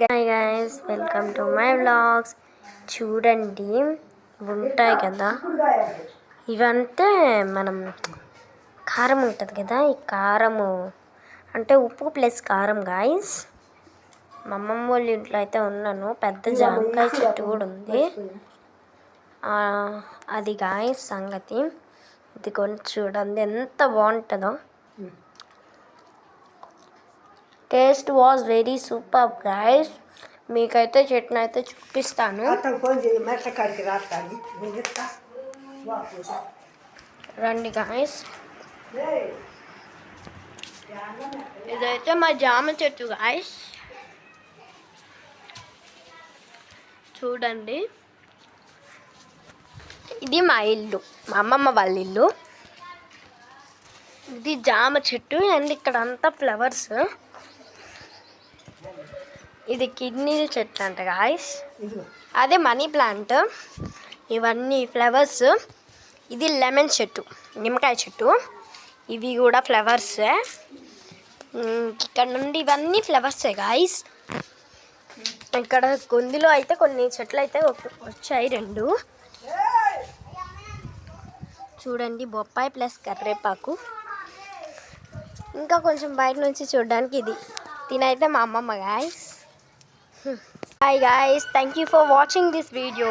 Hi guys, welcome to my vlogs. చూడండి, ఉంటాయి కదా, ఇవంటే మనం కారం ఉంటుంది కదా, ఈ కారము అంటే ఉప్పు ప్లస్ కారం గాయస్. మా అమ్మమ్మ వాళ్ళ ఇంట్లో అయితే ఉన్నాను, పెద్ద జామకాయ చెట్టు కూడా ఉంది. అది గాయస్ సంగతి. ఇది కొంచెం చూడండి ఎంత బాగుంటుందో. Taste was very super guys. మీకైతే చెట్టు అయితే చూపిస్తాను, రండి గాయస్. ఇదైతే మా జామ చెట్టు గాయస్. చూడండి, ఇది మా ఇల్లు, మా అమ్మమ్మ వాళ్ళ ఇల్లు. ఇది జామ చెట్టు అండ్ ఇక్కడ అంతా ఫ్లవర్స్. ఇది కిడ్నీల చెట్టు అంట గాయస్. అదే మనీ ప్లాంట్. ఇవన్నీ ఫ్లవర్స్. ఇది లెమన్ చెట్టు, నిమ్మకాయ చెట్టు. ఇవి కూడా ఫ్లవర్సే. ఇక్కడ నుండి ఇవన్నీ ఫ్లవర్సే గాయస్. ఇక్కడ గొంతులో అయితే కొన్ని చెట్లు అయితే వచ్చాయి, 2. చూడండి, బొప్పాయి ప్లస్ కరివేపాకు. ఇంకా కొంచెం బయట నుంచి చూడడానికి ఇది. తినైతే మా అమ్మమ్మ guys. Hi guys, thank you for watching this video.